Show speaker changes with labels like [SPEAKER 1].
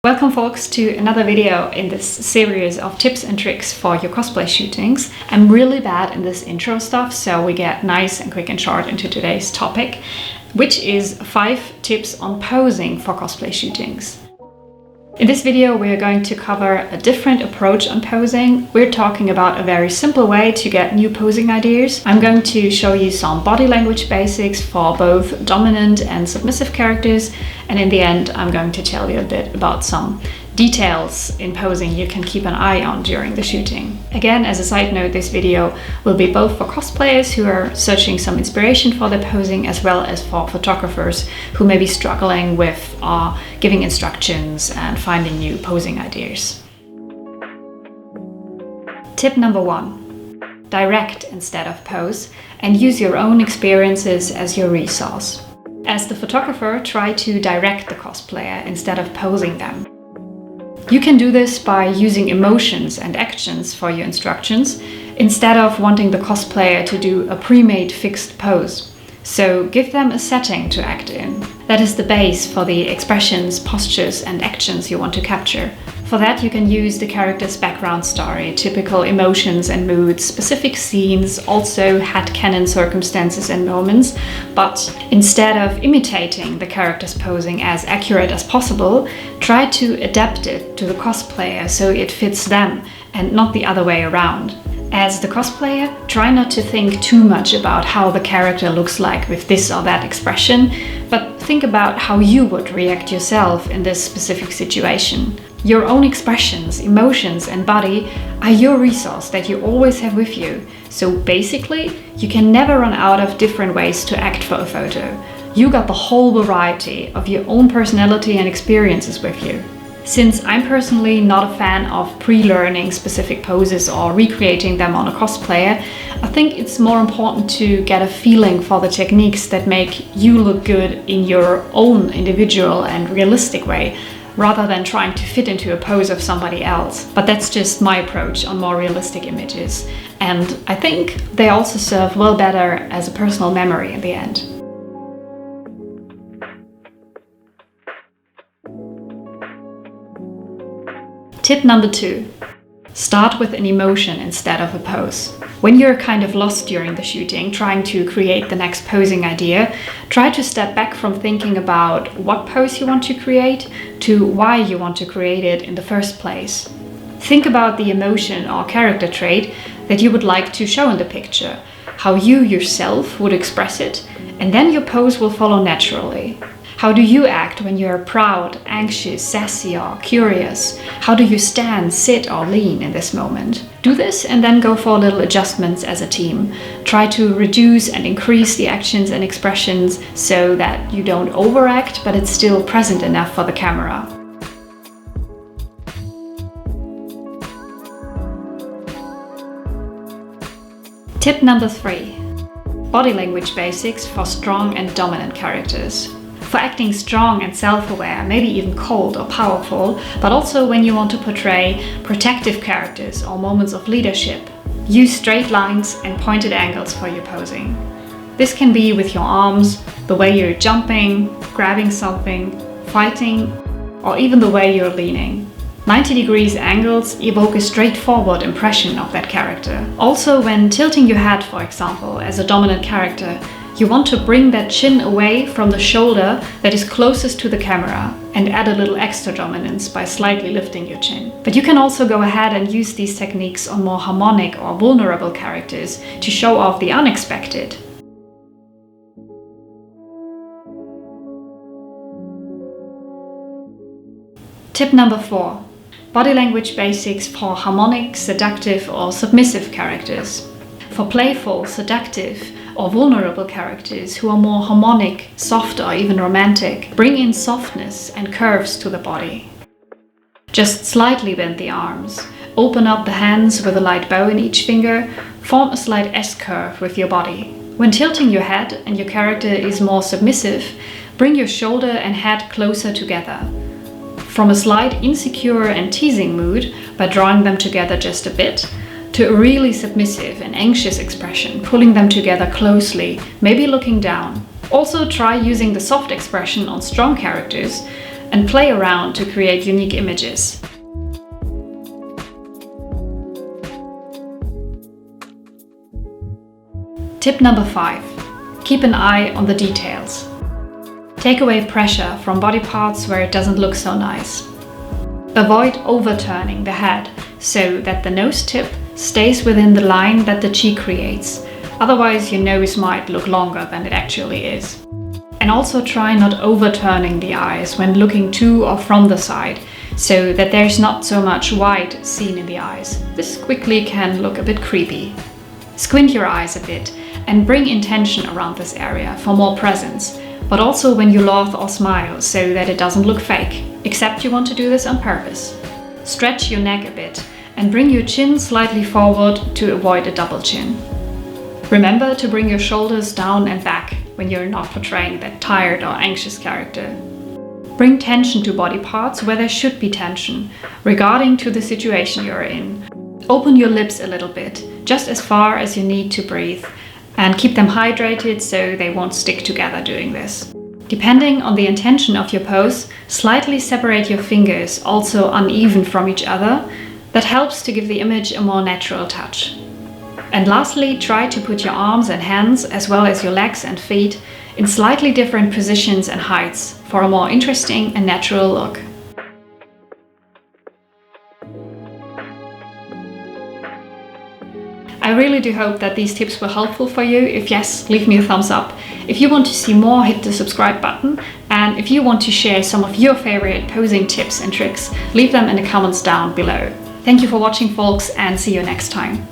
[SPEAKER 1] Welcome folks to another video in this series of tips and tricks for your cosplay shootings. I'm really bad in this intro stuff, so we get nice and quick and short into today's topic, which is 5 tips on posing for cosplay shootings. In this video, we're going to cover a different approach on posing. We're talking about a very simple way to get new posing ideas. I'm going to show you some body language basics for both dominant and submissive characters. And in the end, I'm going to tell you a bit about some details in posing you can keep an eye on during the shooting. Again, as a side note, this video will be both for cosplayers who are searching some inspiration for their posing, as well as for photographers who may be struggling with giving instructions and finding new posing ideas. Tip number 1. Direct instead of pose, and use your own experiences as your resource. As the photographer, try to direct the cosplayer instead of posing them. You can do this by using emotions and actions for your instructions, instead of wanting the cosplayer to do a pre-made fixed pose. So give them a setting to act in. That is the base for the expressions, postures and actions you want to capture. For that, you can use the character's background story, typical emotions and moods, specific scenes, also headcanon circumstances and moments, but instead of imitating the character's posing as accurate as possible, try to adapt it to the cosplayer so it fits them and not the other way around. As the cosplayer, try not to think too much about how the character looks like with this or that expression, but think about how you would react yourself in this specific situation. Your own expressions, emotions and body are your resource that you always have with you, so basically you can never run out of different ways to act for a photo. You got the whole variety of your own personality and experiences with you. Since I'm personally not a fan of pre-learning specific poses or recreating them on a cosplayer, I think it's more important to get a feeling for the techniques that make you look good in your own individual and realistic way, rather than trying to fit into a pose of somebody else. But that's just my approach on more realistic images. And I think they also serve well better as a personal memory in the end. Tip number 2. Start with an emotion instead of a pose. When you're kind of lost during the shooting, trying to create the next posing idea, try to step back from thinking about what pose you want to create to why you want to create it in the first place. Think about the emotion or character trait that you would like to show in the picture, how you yourself would express it, and then your pose will follow naturally. How do you act when you're proud, anxious, sassy or curious? How do you stand, sit or lean in this moment? Do this and then go for little adjustments as a team. Try to reduce and increase the actions and expressions so that you don't overact, but it's still present enough for the camera. Tip number 3. Body language basics for strong and dominant characters. For acting strong and self-aware, maybe even cold or powerful, but also when you want to portray protective characters or moments of leadership. Use straight lines and pointed angles for your posing. This can be with your arms, the way you're jumping, grabbing something, fighting, or even the way you're leaning. 90 degrees angles evoke a straightforward impression of that character. Also, when tilting your head, for example, as a dominant character, you want to bring that chin away from the shoulder that is closest to the camera and add a little extra dominance by slightly lifting your chin. But you can also go ahead and use these techniques on more harmonic or vulnerable characters to show off the unexpected. Tip number 4. Body language basics for harmonic, seductive or submissive characters. For playful, seductive or vulnerable characters who are more harmonic, soft or even romantic, bring in softness and curves to the body. Just slightly bend the arms, open up the hands with a light bow in each finger, form a slight S-curve with your body. When tilting your head and your character is more submissive, bring your shoulder and head closer together. From a slight insecure and teasing mood, by drawing them together just a bit, to a really submissive and anxious expression, pulling them together closely, maybe looking down. Also try using the soft expression on strong characters and play around to create unique images. Tip number 5. Keep an eye on the details. Take away pressure from body parts where it doesn't look so nice. Avoid overturning the head so that the nose tip stays within the line that the cheek creates. Otherwise, your nose might look longer than it actually is. And also try not overturning the eyes when looking to or from the side, so that there's not so much white seen in the eyes. This quickly can look a bit creepy. Squint your eyes a bit and bring intention around this area for more presence, but also when you laugh or smile so that it doesn't look fake, except you want to do this on purpose. Stretch your neck a bit and bring your chin slightly forward to avoid a double chin. Remember to bring your shoulders down and back when you're not portraying that tired or anxious character. Bring tension to body parts where there should be tension, regarding to the situation you're in. Open your lips a little bit, just as far as you need to breathe, and keep them hydrated so they won't stick together doing this. Depending on the intention of your pose, slightly separate your fingers, also uneven from each other. That helps to give the image a more natural touch. And lastly, try to put your arms and hands, as well as your legs and feet, in slightly different positions and heights for a more interesting and natural look. I really do hope that these tips were helpful for you. If yes, leave me a thumbs up. If you want to see more, hit the subscribe button. And if you want to share some of your favorite posing tips and tricks, leave them in the comments down below. Thank you for watching, folks, and see you next time.